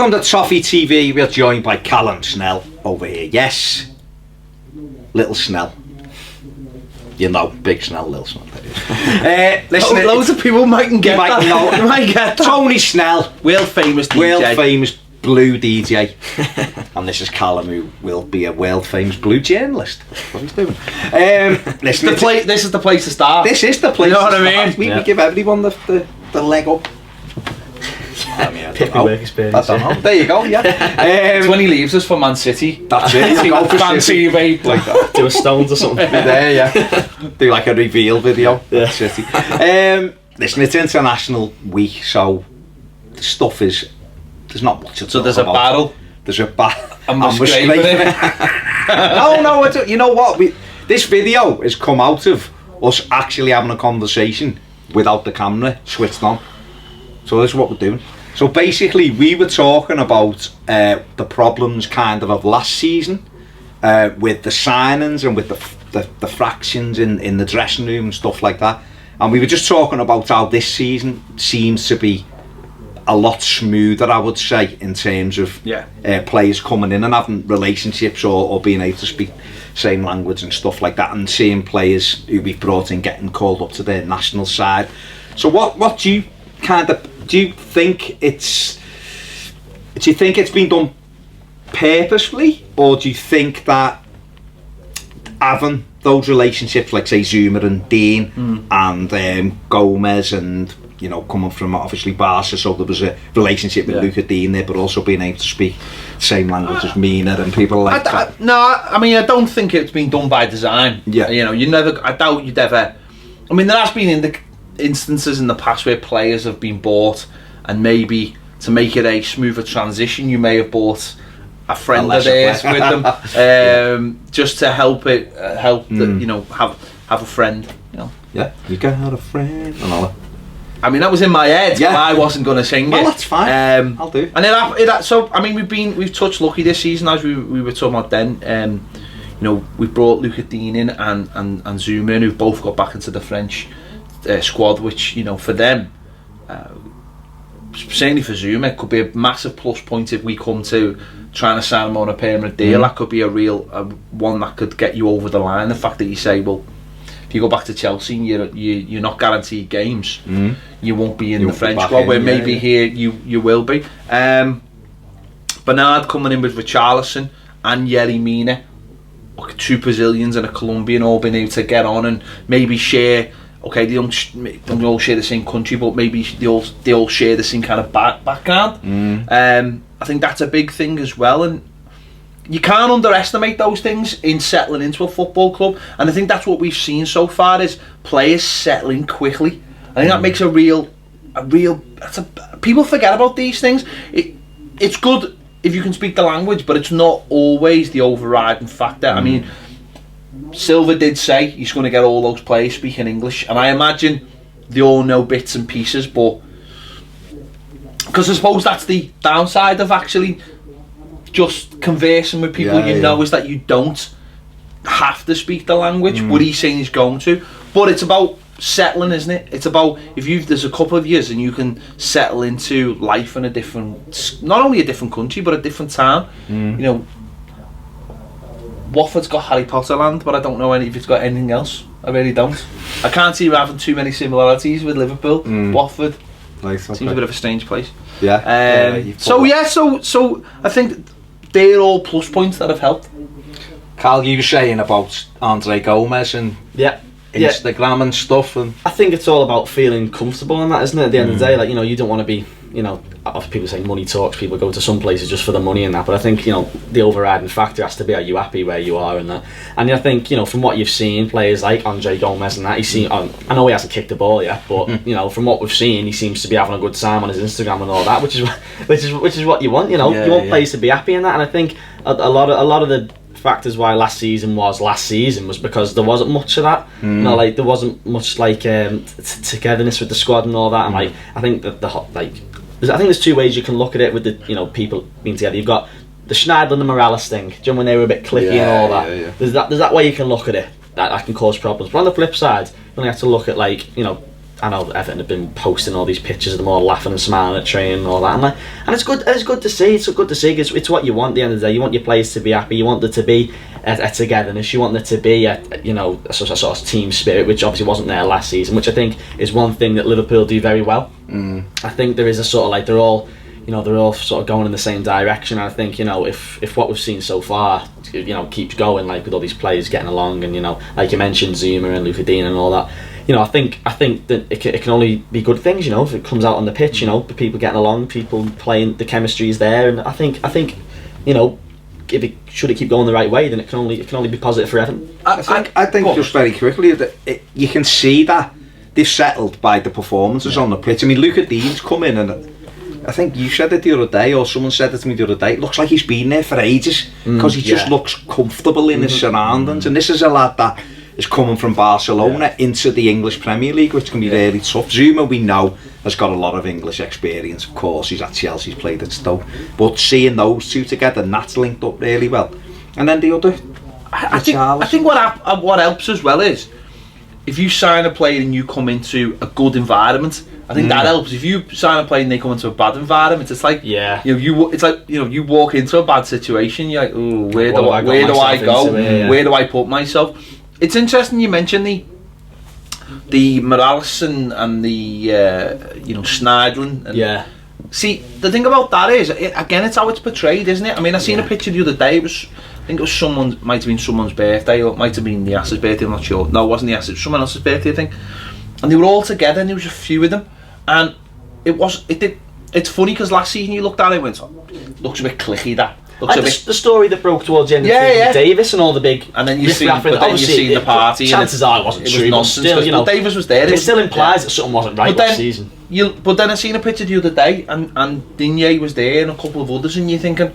Welcome to Toffee TV. We're joined by Callum Snell over here. Yes, little Snell. You know, big Snell, little Snell. Listen, loads of people mightn't get that. You might get that. Tony Snell, world famous DJ. World famous blue DJ. And this is Callum, who will be a world famous blue journalist. That's what he's doing. Listen, this is the place to start. This is the place. You know what I mean? We give everyone the leg up. Work experience. I don't know. There you go. Yeah. It's when he leaves us for Man City. That's it. Go for fancy vape like that. Do a Stones or something. There, yeah. Do like a reveal video. Yeah. City. Listen, it's International Week, so the stuff is. There's not much to talk So there's a about. battle. There's a battle. And we're scraping it. No. You know what? This video has come out of us actually having a conversation without the camera switched on. So this is what we're doing. So basically, we were talking about the problems kind of last season with the signings and with the fractions in the dressing room and stuff like that. And we were just talking about how this season seems to be a lot smoother, I would say, in terms of players coming in and having relationships or being able to speak same language and stuff like that, and seeing players who we've brought in getting called up to their national side. So what do you think it's been done purposefully, or do you think that having those relationships, like say Zuma and Dean and Gomez, and you know, coming from obviously Barca, so there was a relationship with Luca Dean there, but also being able to speak the same language as Mina and people like that? No, I mean, I don't think it's been done by design. Yeah. You know, I doubt you'd ever. I mean, there has been instances in the past where players have been bought, and maybe to make it a smoother transition, you may have bought a friend of theirs with them, just to help it, you know, have a friend. You know. Yeah, you got a friend and all that. I mean, that was in my head. Yeah. But I wasn't going to sing it. Well, that's fine. I'll do. And so I mean, we've touched lucky this season, as we were talking about then. You know, we brought Luca Dean in and Zuma in, who've both got back into the French squad, which, you know, for them, certainly for Zuma, it could be a massive plus point if we come to trying to sign him on a permanent deal. That could be a real one that could get you over the line. The fact that you say, well, if you go back to Chelsea and you're not guaranteed games, you won't be in the French squad, where maybe here you will be. Bernard coming in with Richarlison and Yerry Mina, two Brazilians and a Colombian, all being able to get on and maybe share. Okay, they don't all share the same country, but maybe they all share the same kind of background. I think that's a big thing as well, and you can't underestimate those things in settling into a football club. And I think that's what we've seen so far, is players settling quickly. I think that makes people forget about these things. It's good if you can speak the language, but it's not always the overriding factor. I mean, Silva did say he's going to get all those players speaking English, and I imagine they all know bits and pieces, but because I suppose that's the downside of actually just conversing with people is that you don't have to speak the language, but he's saying he's going to. But it's about settling, isn't it? It's about there's a couple of years and you can settle into life in a different, not only a different country, but a different town. You know, Watford's got Harry Potter land, but I don't know if it's got anything else. I really don't. I can't see having too many similarities with Liverpool. Watford seems a bit of a strange place. So I think they're all plus points that have helped. Carl, you were saying about Andre Gomez and Instagram and stuff, and I think it's all about feeling comfortable in that, isn't it? At the end of the day, like, you know, you don't want to be, you know, people say money talks, people go to some places just for the money and that, but I think, you know, the overriding factor has to be, are you happy where you are and that. And I think, you know, from what you've seen, players like Andre Gomez and that, I know he hasn't kicked the ball yet, but you know, from what we've seen, he seems to be having a good time on his Instagram and all that, which is what you want, you know. You want players to be happy in that. And I think a lot of the factors why last season was because there wasn't much of that. You know, like there wasn't much like togetherness with the squad and all that. And like I think that I think there's two ways you can look at it with the, you know, people being together. You've got the Schneider and the Morales thing. Do you know when they were a bit cliquey and all that? There's that way you can look at it. That can cause problems. But on the flip side, you only have to look at, like, you know, I know Everton have been posting all these pictures of them all laughing and smiling at training and all that, and it's good. It's good to see. It's good to see. It's what you want. At the end of the day, you want your players to be happy. You want there to be a togetherness. You want there to be a sort of team spirit, which obviously wasn't there last season. Which I think is one thing that Liverpool do very well. I think there is a sort of like they're all sort of going in the same direction. And I think if what we've seen so far keeps going, like with all these players getting along, and like you mentioned Zuma and Luka Dean and all that. I think that it can only be good things. If it comes out on the pitch, people getting along, people playing, the chemistry is there, and I think should it keep going the right way, then it can only be positive for Everton. I think just very quickly that you can see that they've settled by the performances on the pitch. I mean, Luka Dean's come in, and I think you said it the other day, or someone said it to me the other day. It looks like he's been there for ages because he just looks comfortable in his surroundings, and this is a lad that is coming from Barcelona into the English Premier League, which can be really tough. Zuma, we know, has got a lot of English experience. Of course, he's at Chelsea, he's played at Stoke, but seeing those two together, and that's linked up really well. And then the other, I think what helps as well is if you sign a player and you come into a good environment. I think that helps. If you sign a player and they come into a bad environment, it's like you walk into a bad situation. You're like, oh, where do I go? Where do I put myself? It's interesting you mentioned the Morales and the Schneidlin. And see, the thing about that is, again, it's how it's portrayed, isn't it? I mean, I seen a picture the other day. I think it was might have been someone's birthday, or it might have been the Ass's birthday. I'm not sure. No, it wasn't the Ass's. It was someone else's birthday, I think. And they were all together, and there was a few of them. And it's funny because last season you looked at it and went, oh, looks a bit clicky, that. The story that broke towards the end of Davis and all the big, and then you see the party. Chances are it wasn't true, but still, Davis was there. It still implies that something wasn't right last season. But then I seen a picture the other day, and Digne was there and a couple of others, and you're thinking,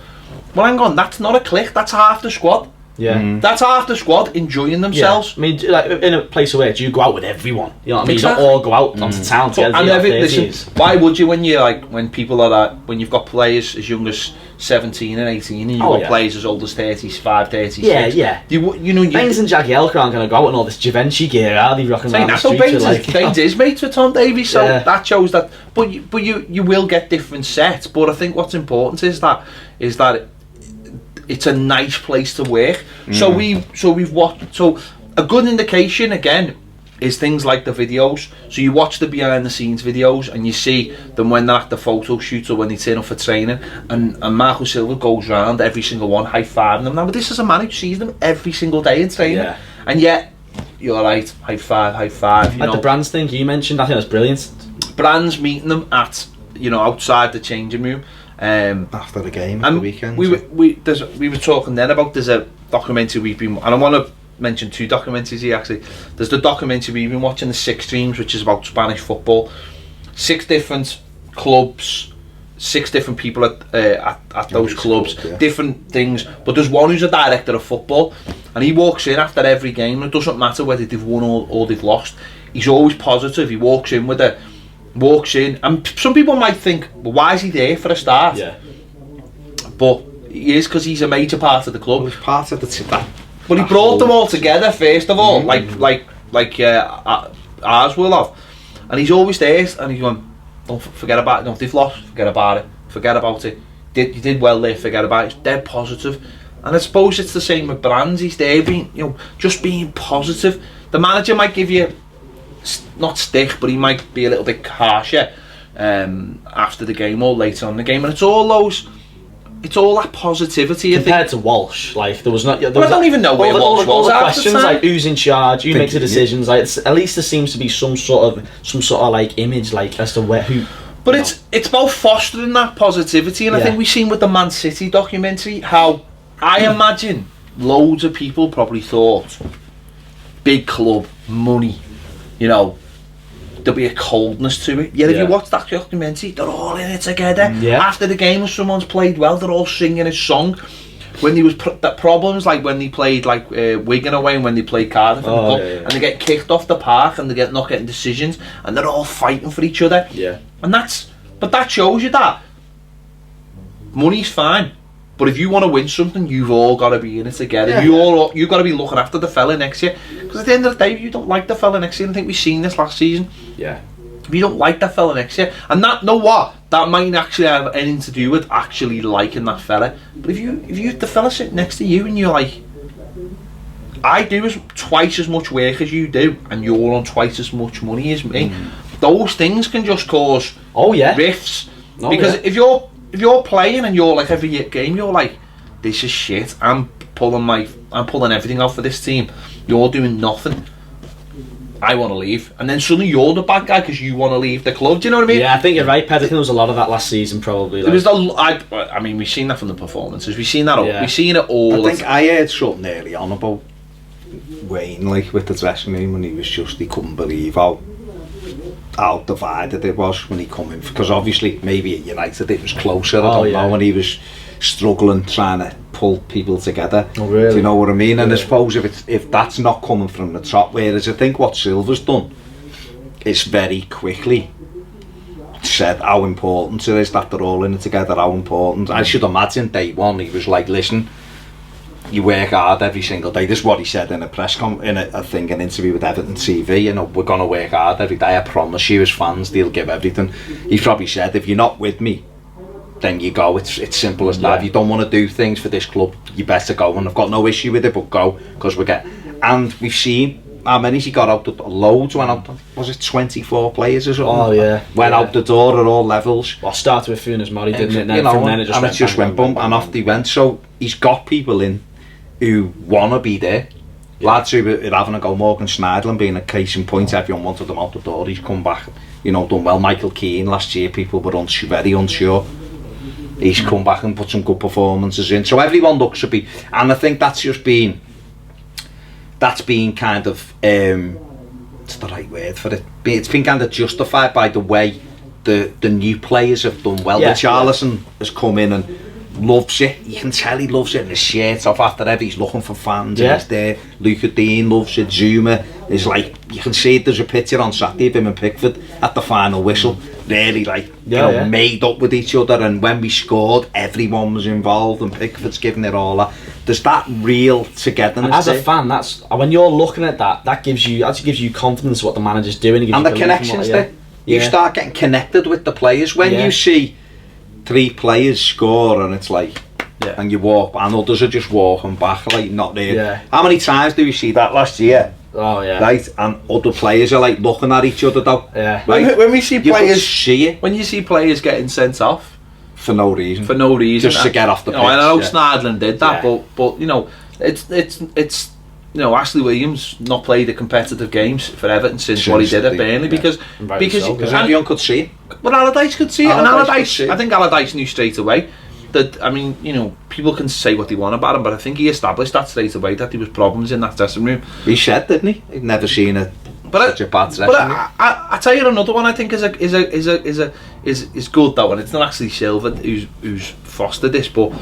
well, hang on, that's not a clique, that's half the squad. That's half the squad enjoying themselves. I mean, like in a place of work, you go out with everyone. You know what I mean? Exactly. You don't all go out onto town together. And listen, why would you when people are when you've got players as young as 17 and 18, and you've got players as old as 35, 36. Baines and Jagielka aren't going to go out in all this Givenchy gear, are they? Rocking around the streets. Baines is mates with Tom Davies, so that shows that. But you will get different sets. But I think what's important is that it's a nice place to work. So we've watched. So a good indication again is things like the videos. So you watch the behind the scenes videos and you see them when they're at the photo shoot or when they turn up for training, and Marco Silva goes round every single one high-fiving them. Now, but this is a man who sees them every single day in training, and yet you're right, high five. Like the Brands thing you mentioned, I think that's brilliant. Brands meeting them at outside the changing room. After the game, and the weekend. We were talking then about there's a documentary we've been, and I want to mention two documentaries here actually. There's the documentary we've been watching, the Six Streams, which is about Spanish football. 6 different clubs, 6 different people at those clubs, different things. But there's one who's a director of football, and he walks in after every game, and it doesn't matter whether they've won or they've lost. He's always positive. He walks in, and some people might think, well, why is he there for a start? But he is, because he's a major part of the club. Well, he's part of the but he brought them all together first of all, like ours will have, and he's always there, and he's going, don't forget about it. No, they've lost, forget about it. You did well there, forget about it. It's dead positive. And I suppose it's the same with Brands. He's there being, just being positive. The manager might give you not stick, but he might be a little bit harsher after the game or later on in the game, and it's all that positivity. Compared to Walsh, like there was not. I don't even know where Walsh was. All the questions, like who's in charge, who makes the decisions. Like at least there seems to be some sort of like image, like as to who. But it's about fostering that positivity, and I think we've seen with the Man City documentary how I imagine loads of people probably thought big club, money, there'll be a coldness to it. If you watch that documentary, they're all in it together. After the game, if someone's played well, they're all singing a song. When there was problems, like when they played Wigan away and when they played Cardiff and they get kicked off the park and they get not getting decisions, and they're all fighting for each other. And that shows you that money's fine, but if you want to win something, you've all got to be in it together. You've got to be looking after the fella next year, because at the end of the day, if you don't like the fella next year, I think we've seen this last season. if you don't like that fella next year, and that, know what, that might actually have anything to do with actually liking that fella. But if the fella sitting next to you and you're like, I do twice as much work as you do, and you're on twice as much money as me, those things can just cause rifts. Because if you're playing and you're like every game you're like, this is shit, I'm pulling everything out for this team, you're doing nothing, I want to leave, and then suddenly you're the bad guy because you want to leave the club. Do you know what I mean? Yeah, I think you're right, Ped. I think there was a lot of that last season, probably. Like. I mean, we've seen that from the performances. We've seen that. We've seen it all. I think I heard something early on about Wayne, like with the dressing room, and he couldn't believe how divided it was when he come in, because obviously maybe at United it was closer. I don't know, when he was struggling trying to pull people together. Oh, really? Do you know what I mean? And I suppose if that's not coming from the top, whereas I think what Silva's done is very quickly said how important it is that they're all in it together, how important. I should imagine day one he was like, listen, you work hard every single day. This is what he said in an interview with Everton TV. You know, we're going to work hard every day. I promise you, as fans, they'll give everything. He probably said, if you're not with me, then you go. It's simple as that. If you don't want to do things for this club, you better go. And I've got no issue with it, but go, because and we've seen how many he got out. Loads went out. Was it 24 players or something? Oh yeah, went out the door at all levels. Well, started with Funes Mori, didn't it? And then it just went bump, and off they went. So he's got people in who want to be there. Lads who are having a go. Morgan Schneiderlin being a case in point. Everyone wanted him out the door. He's come back, done well. Michael Keane last year, people were very unsure. He's come back and put some good performances in. So everyone looks to be, and I think that's been kind of what's the right word for it? It's been kind of justified by the way the new players have done well. Yeah, Richarlison has come in and loves it. You can tell he loves it, and his shirt's off after every. He's looking for fans. And he's there. Luca Dean loves it. Zuma is like, you can see there's a picture on Saturday of him and Pickford at the final whistle. Really made up with each other, and when we scored, everyone was involved, and Pickford's giving it all that. There's that real togetherness. As a fan, that's when you're looking at that gives you confidence what the manager's doing, and the connections there. You start getting connected with the players when you see 3 players score, and it's like, and you walk, and others are just walking back, like not there. Yeah. How many times do we see that last year? Oh yeah. Right, and other players are like looking at each other though. Yeah. Right? When we see players, see it. When you see players getting sent off for no reason, just to get off the pitch. I know Schneiderlin did that, but it's Ashley Williams not played the competitive games for Everton since what he did at Burnley because everyone could see it. But Allardyce could see it, and I think Allardyce knew straight away that, I mean, people can say what they want about him, but I think he established that straight away, that there was problems in that dressing room. He said, didn't he? He'd never seen such a bad dressing room. I tell you another one I think is good though, and it's not actually Silva who's fostered this, but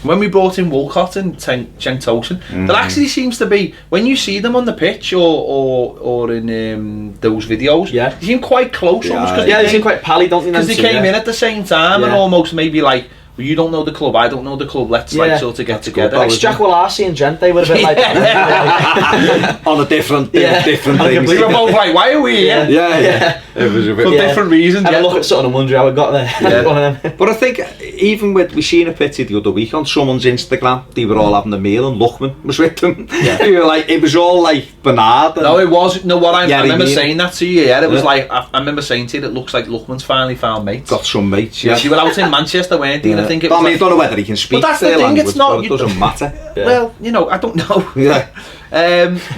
when we brought in Walcott and Cenk Tosin, there actually seems to be, when you see them on the pitch or in those videos, they seem quite close almost. They seem quite pally, don't they? Because they came in at the same time and almost maybe like, well, you don't know the club, I don't know the club, let's like sort of get together. Like Jack Willarsi and Gente were a bit like that. On a different things. We were both like, why are we here? Yeah. It was a bit for different reasons. I look at something and wonder how it got there. But I think even we seen a picture the other week on someone's Instagram, they were all having a meal and Luckman was with them. We were like, it was all like Bernard. No, it was. No, what I remember saying that to you. Yeah, it was like, I remember saying to you, it looks like Luckman's finally found mates. Got some mates. Yeah, you were out in Manchester, weren't you? I think it was. I don't know whether he can speak. But that's the thing. Language, it's not. It doesn't matter. Well, I don't know. Yeah.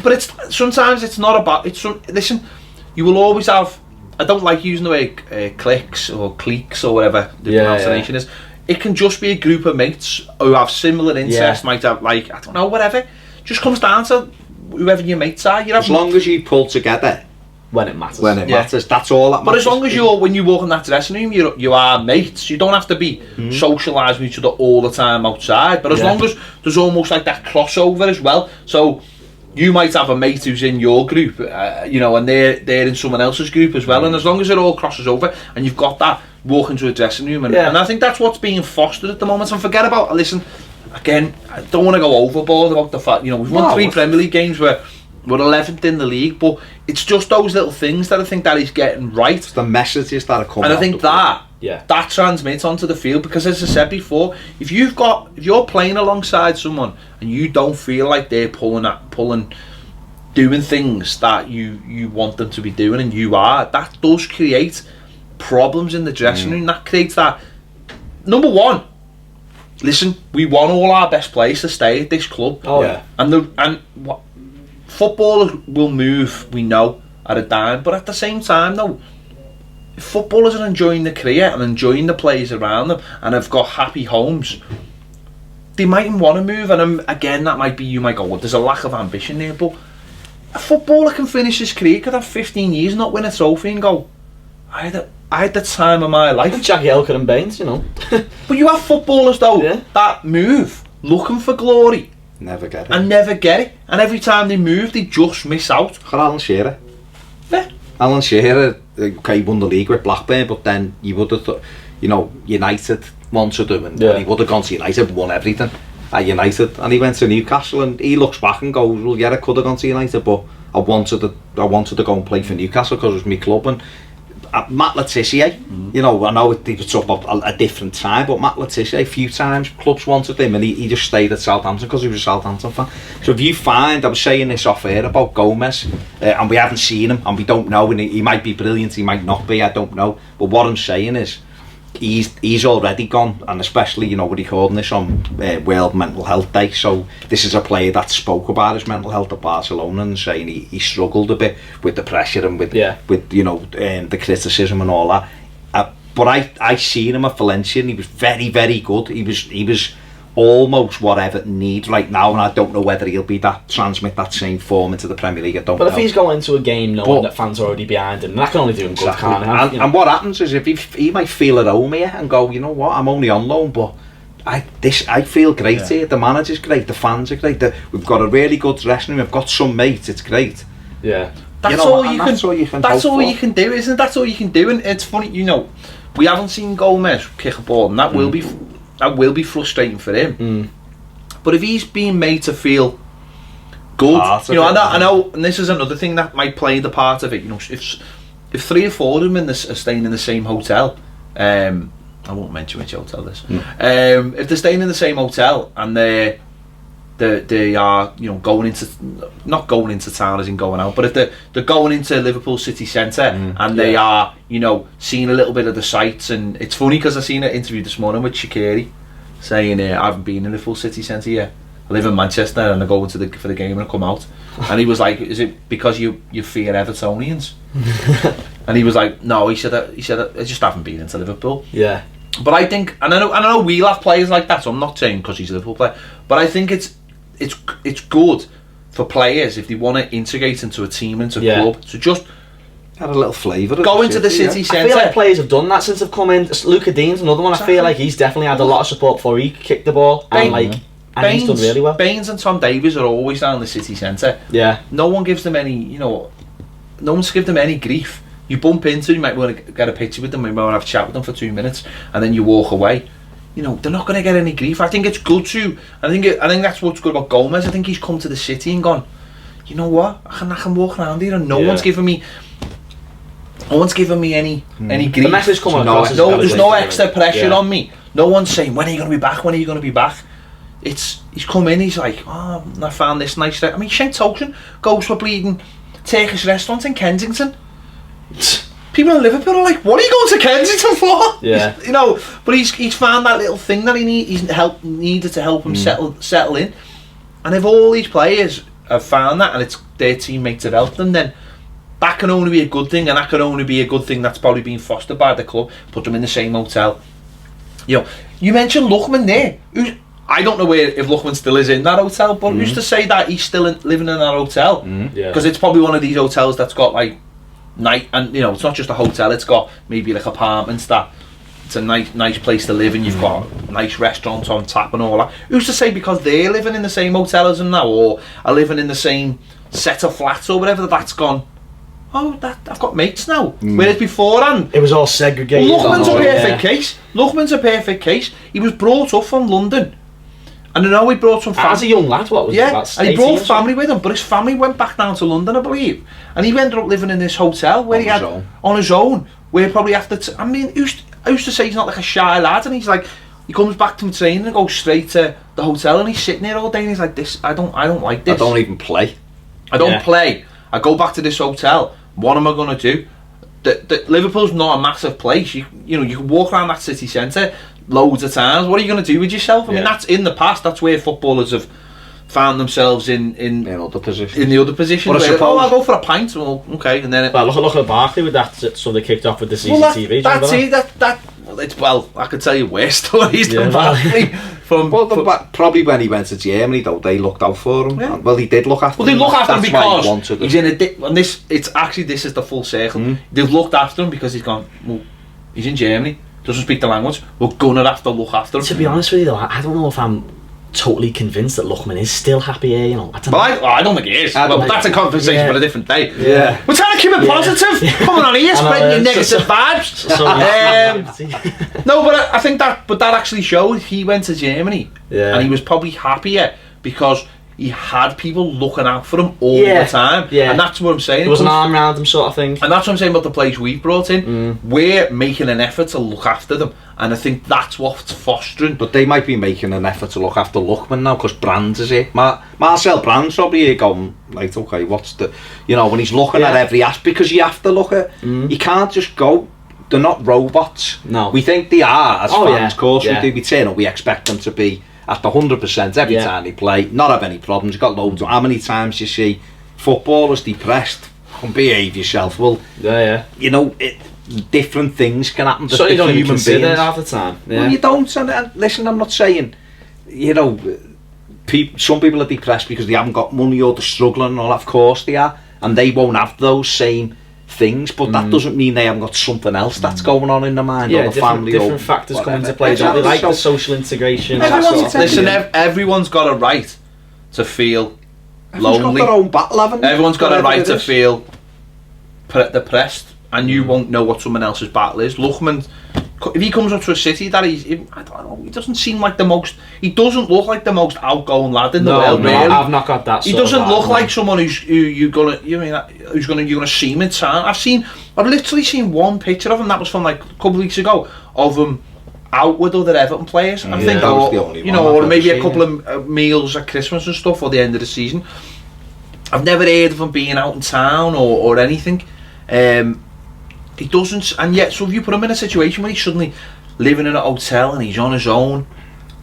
But sometimes it's not about. Listen, you will always have. I don't like using the word cliques or cliques or whatever the pronunciation is. It can just be a group of mates who have similar interests. Might have I don't know, whatever. Just comes down to whoever your mates are. As long as you pull together. When it matters. That's all that matters. But as long as when you walk in that dressing room, you are mates. You don't have to be socialising with each other all the time outside. But as long as there's almost like that crossover as well. So you might have a mate who's in your group, and they're in someone else's group as well. And as long as it all crosses over, and you've got that walk into a dressing room, and I think that's what's being fostered at the moment. And forget about, listen, again, I don't want to go overboard about the fact, we've won 3 Premier League games where We're 11th in the league, but it's just those little things that I think that he's getting right. It's the messages that are coming. And I think that Yeah. that transmits onto the field, because as I said before, if you're playing alongside someone and you don't feel like they're doing things that you want them to be doing, and you are, that does create problems in the dressing room. That creates that. Number one, listen, we want all our best players to stay at this club. Oh yeah. And footballers will move, we know, at a dime, but at the same time though, if footballers are enjoying the career and enjoying the players around them and have got happy homes, they mightn't want to move. And again, that might be, you might go, well, there's a lack of ambition there, but a footballer can finish his career, could have 15 years, not win a trophy, and go, I had the time of my life. Jackie Elker and Baines, you know. But you have footballers though that move looking for glory, never get it, and never get it, and every time they move they just miss out. got Alan Shearer. Yeah. Alan Shearer, okay, won the league with Blackburn, but then you would have thought, you know, United wanted him, and he would have gone to United, won everything at United, and he went to Newcastle, and he looks back and goes, well, yeah, I could have gone to United, but I wanted to go and play for Newcastle because it was my club. And Matt Le Tissier, you know, I know it's up a different time, but Matt Le Tissier, a few times clubs wanted him, and he just stayed at Southampton because he was a Southampton fan. So if you find, I was saying this off air about Gomez, and we haven't seen him, and we don't know, and he might be brilliant, he might not be, I don't know, but what I'm saying is, he's already gone, and especially, you know, we're recording this on World Mental Health Day, so this is a player that spoke about his mental health at Barcelona and saying he struggled a bit with the pressure and with you know, the criticism and all that. But I seen him at Valencia, and he was very, very good. He was almost what Everton need right now, and I don't know whether he'll be transmit that same form into the Premier League. I don't know. But if he's going into a game knowing that fans are already behind him, that can only do him good, can't it? And what happens is, if he might feel at home here and go, you know what, I'm only on loan, but I feel great here. The manager's great, the fans are great. We've got a really good dressing room. We've got some mates. It's great. Yeah, that's all you can. That's all you can do, isn't it? That's all you can do. And it's funny, you know, we haven't seen Gomez kick a ball, and that will be frustrating for him. But if he's being made to feel good, you know, I know, and this is another thing that might play the part of it. You know, if 3 or 4 of them are staying in the same hotel, I won't mention which hotel this. If they're staying in the same hotel and they are, you know, not going into town as in going out, but if they're going into Liverpool city centre and they are, you know, seeing a little bit of the sights. And it's funny because I seen an interview this morning with Shaqiri saying, I haven't been in Liverpool city centre yet. I live in Manchester and I go for the game and I come out. And he was like, is it because you fear Evertonians? And he was like, no, he said I just haven't been into Liverpool. Yeah. But I think, and I know we'll have players like that, so I'm not saying because he's a Liverpool player, but I think it's good for players if they want to integrate into a team, into a club, so just had a little flavour. Go into the city centre. I feel like players have done that since they've come in. Luca Dean's another one. I feel like he's definitely had a lot of support before he kicked the ball, and he's done really well. Baines and Tom Davies are always down the city centre. Yeah. No one gives them any, you know, no one's give them any grief. You bump into them, you might want to get a picture with them, you might want to have a chat with them for 2 minutes, and then you walk away. You know, they're not going to get any grief. I think it's good to. I think that's what's good about Gomez. I think he's come to the city and gone, you know what? I can walk around here and no one's giving me any grief. The message coming across. There's no extra pressure on me. No one's saying, when are you going to be back? When are you going to be back? He's come in. He's like, oh, I found this nice. I mean, Shane Tolkien goes for bleeding Turkish restaurants in Kensington. People in Liverpool are like, what are you going to Kensington for? Yeah. You know, but he's found that little thing that he's needed to help him settle in. And if all these players have found that and it's their teammates have helped them, then that can only be a good thing, and that can only be a good thing that's probably been fostered by the club. Put them in the same hotel. You know, you mentioned Lookman there. I don't know if Lookman still is in that hotel, but who's to say that he's still living in that hotel? Because it's probably one of these hotels that's got like night, and you know, it's not just a hotel, it's got maybe like apartments that it's a nice place to live, and you've got nice restaurants on tap and all that. Who's to say because they're living in the same hotel as him now, or are living in the same set of flats or whatever, that's gone, oh, I've got mates now. Whereas beforehand it was all segregated. Lookman's a perfect case. Lookman's a perfect case. He was brought up from London, And I know he brought some family. As a young lad, what was it? Yeah, and he brought family with him, but his family went back down to London, I believe. And he ended up living in this hotel where on his own, where probably after... I mean, I used to say he's not like a shy lad, and he's like... He comes back from training and goes straight to the hotel, and he's sitting there all day, and he's like, I don't like this. I don't even play. I don't play. I go back to this hotel. What am I going to do? Liverpool's not a massive place. You can walk around that city centre loads of times. What are you going to do with yourself? I mean, that's in the past. That's where footballers have found themselves in other positions. In the other position. But I suppose, I'll go for a pint. Well, okay, and then. Well, look at Barkley with that. So they kicked off with the CCTV. Well, that's it. Well, I could tell you worse stories than Barkley. Probably when he went to Germany, though, they looked out for him. Yeah. Well, he did look after him. Well, they look after him because he's in a... And this is the full circle. They've looked after him because he's gone, well, he's in Germany, doesn't speak the language, we're gonna have to look after him. To be honest with you, though, I don't know if I'm totally convinced that Lookman is still happy here, you know. I don't think he is. Well, that's a conversation for a different day. Yeah. We're trying to keep it positive. Coming on here, spreading your negative vibes. No, but I think that actually showed he went to Germany and he was probably happier because he had people looking out for him all the time. Yeah. And that's what I'm saying. There was an arm around him sort of thing. And that's what I'm saying about the players we've brought in. We're making an effort to look after them. And I think that's what's fostering. But they might be making an effort to look after Lookman now because Brands is here. Marcel Brands probably here going, like, okay, what's the... You know, when he's looking at every aspect, because you have to look at... You can't just go... They're not robots. No. We think they are as fans, of course we do. We turn up, we expect them to be at the 100% every time they play, not have any problems. You've got loads of... How many times you see footballers depressed? Come behave yourself. Well, you know... different things can happen to you don't human even consider beings. It half the time. Well, you don't. And listen, I'm not saying, you know, some people are depressed because they haven't got money or they're struggling and all. Of course they are, and they won't have those same things. But that doesn't mean they haven't got something else that's going on in their mind or the family. Different factors come into play. Don't they? Like the social integration. Listen, everyone's got a right to feel lonely. Everyone's got their own battle, haven't they? Everyone's got a right to feel depressed. And you won't know what someone else's battle is. Lookman, if he comes up to a city that I don't know, he doesn't seem like the most... He doesn't look like the most outgoing lad in the world, really. I've not got that. He doesn't look like someone you're gonna see him in town. I've literally seen one picture of him that was from like a couple of weeks ago of him out with other Everton players. I think, or maybe a couple of meals at Christmas and stuff, or the end of the season. I've never heard of him being out in town or anything. He doesn't, and yet, so if you put him in a situation where he's suddenly living in a hotel and he's on his own,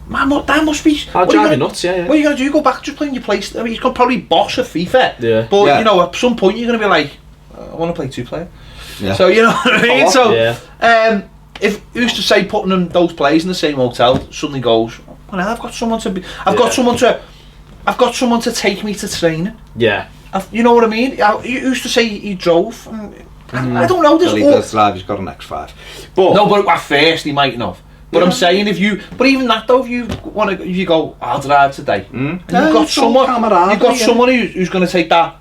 man, that must be... I'll drive you nuts, yeah. What are you going to do? Go back just playing your place? I mean, he's got probably boss of FIFA. Yeah. But, you know, at some point you're going to be like, I want to play two-player. Yeah. So, you know what I mean? So, if you used to say putting those players in the same hotel suddenly goes, well, I've got someone to take me to training. Yeah. You know what I mean? You used to say he drove. I don't know. Well, he does drive. He's got an X5. But at first he might not. But I'm saying but even that though, if you go, I'll drive today, and you've got someone who's going to take that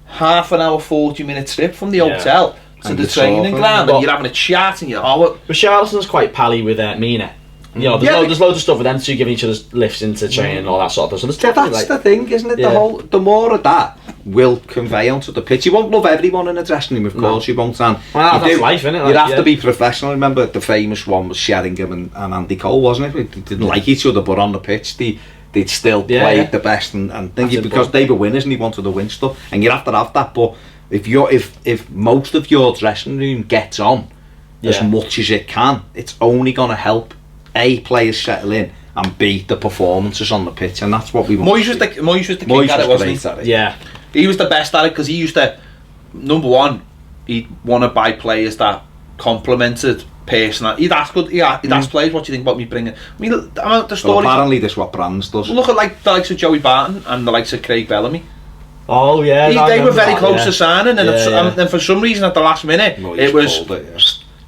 half an hour, 40-minute trip from the hotel to the training ground, and you're having a chat, and Richarlison's quite pally with Mina. You know, there's loads of stuff with them two giving each other lifts into training and all that sort of stuff. So that's the thing, isn't it? The more of that will convey onto the pitch. You won't love everyone in a dressing room, of course. You won't. Well, that's life, isn't it? You'd have to be professional. Remember, the famous one was Sheringham and Andy Cole, wasn't it? They didn't like each other, but on the pitch they'd still play the best and because they were winners and he wanted to win stuff. And you'd have to have that. But if most of your dressing room gets on as much as it can, it's only going to help A, players settle in, and B, the performances on the pitch, and that's what we want. Moyes was the king at it, wasn't he? Yeah. He was the best at it because he used to, number one, he'd want to buy players that complemented personality. He'd ask players, what do you think about me bringing... I mean, the story... Well, apparently this is what Brands does. Look at like the likes of Joey Barton and the likes of Craig Bellamy. Oh, yeah. They were very close to signing, and for some reason at the last minute, it was...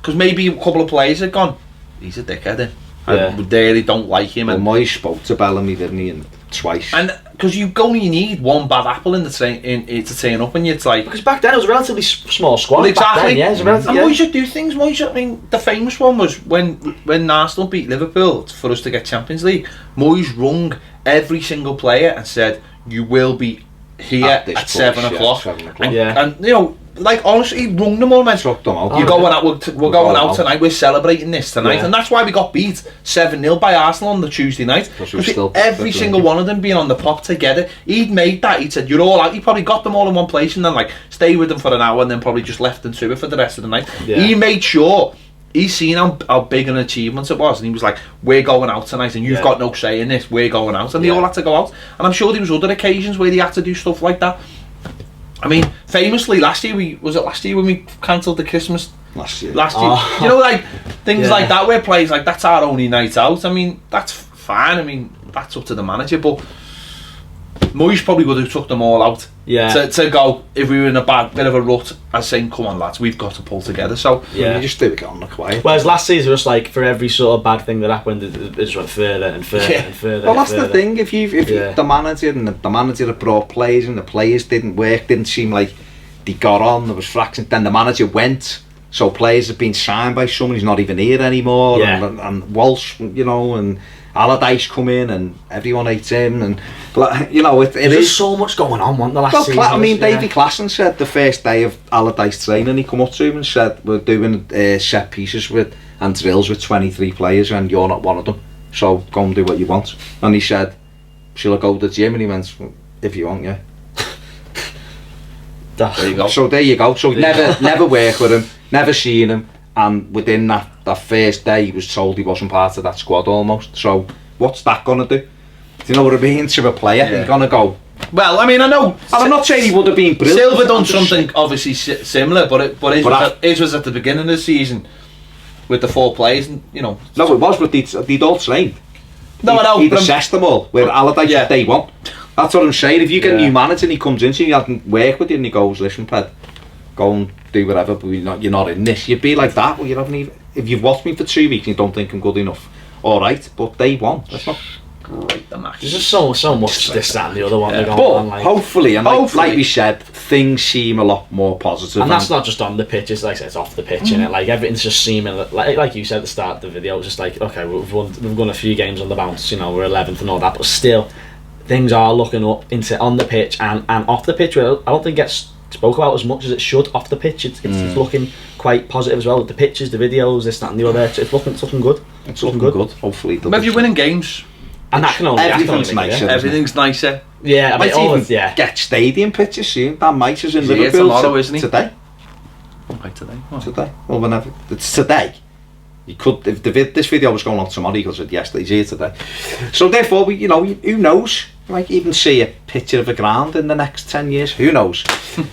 Because maybe a couple of players had gone, he's a dickhead, I really don't like him. Well, Moyes spoke to Bellamy, didn't he, and twice. And because you only need one bad apple in the train to turn up, and it's like, Because back then it was a relatively small squad. well, exactly. Back then, yeah, it was a relatively, And Moyes should do things. Moyes, I mean, the famous one was when Arsenal beat Liverpool for us to get Champions League. Moyes rung every single player and said, "You will be here at 7 o'clock." 7 o'clock. And you know, like honestly, he rung them all, man. Chucked them out. You're going out. We're going out out. tonight. We're celebrating this tonight, Yeah. and that's why we got beat 7-0 by Arsenal on the Tuesday night. Because we were Because still every good, single weren't one of them being on the pop together, he'd made that. He said, "You're all out." He probably got them all in one place, and then like stay with them for an hour, and then probably just left them to it for the rest of the night. Yeah. He made sure. He's seen how big an achievement it was, and he was like, "We're going out tonight, and you've Yeah. got no say in this. We're going out," and they Yeah. all had to go out. And I'm sure there was other occasions where they had to do stuff like that. I mean, famously last year when we cancelled the Christmas Last year. Oh. you know, like things Yeah. like that where players like that's our only night out. I mean, that's fine. I mean, that's up to the manager, but Moyes probably would have took them all out. Yeah. To go if we were in a bit of a rut, as saying, "Come on, lads, we've got to pull together." So Yeah. You just do it on the quiet. Whereas last season, just like for every sort of bad thing that happened, it just went further and further Yeah. and further. Well, and that's the further. thing. If Yeah. the manager that brought players and the players didn't work, didn't seem like they got on. There was fractions. Then the manager went, so players have been signed by someone who's not even here anymore. Yeah. And Walsh, you know, and Allardyce come in, and everyone hates him, and you know it There's is. just so much going on, wasn't there, last Well, season? I mean, Yeah. Davy Klaassen said the first day of Allardyce training, he come up to him and said, "We're doing set pieces and drills with 23 players, and you're not one of them. So go and do what you want." And he said, "Shall I go to the gym?" And he went, "If you want, yeah." there you go. So there you go. So never work with him, never seen him, and within that first day, he was told he wasn't part of that squad almost. So what's that gonna do? Do you know what I mean? To a player, Yeah. you're gonna go. Well, I mean, I know. And I'm not saying he would have been brilliant. Silva done I'm just something obviously similar, but his was at the beginning of the season with the 4 players, and you know. No, it was, but they'd all trained. No, I know. He'd but I'm- assessed them all. Where Allardyce Yeah. was day one. That's what I'm saying. If you get a Yeah. new manager and he comes in, so he hasn't worked with you, and he goes, "Listen, Ped, go and do whatever, but you're not in this." You'd be like that. Well, you haven't even. If you've watched me for 2 weeks and you don't think I'm good enough, all right. But day one, that's not. Great, the match. There's just so much this, that, and the other one. Yeah. Going But on, like, hopefully, and Hopefully. like we said, things seem a lot more positive. and that's not just on the pitch. It's like I said, it's off the pitch, innit? Like everything's just seeming like you said at the start of the video. It's just like, okay, we've won a few games on the bounce. You know, we're 11th and all that, but still, things are looking up into on the pitch and off the pitch. Where I don't think it gets spoke about as much as it should. Off the pitch, it's looking quite positive as well. The pictures, the videos, this, that, and the other. It's looking good. It's looking good. Hopefully, But if you're winning games, And that can only Everything's make it, nicer. yeah. everything's nicer. Yeah, I mean, might all even of, yeah. get stadium pictures soon. Dan Mice is in He's here Liverpool tomorrow, isn't he? Today. Right today. Today. Well, whenever it's today. You could, if this video was going on tomorrow, you could have said yesterday. He's here today. So therefore, who knows? You might even see a picture of a ground in the next 10 years. Who knows?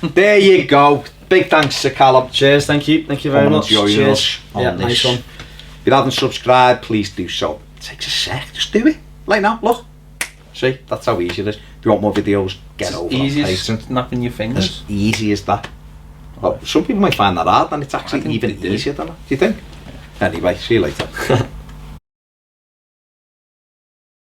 There you go. Big thanks to Callum. Cheers, thank you very Coming and much. joining Cheers. us on Yeah, this. nice one. If you haven't subscribed, please do so. It takes a sec. Just do it. Like now, look. See, that's how easy it is. If you want more videos, get It's over easy on as Patreon. snapping your fingers. As easy as that. Well, some people might find that hard, and it's I actually think even they do. easier than that. Do you think? Anyway, see you later.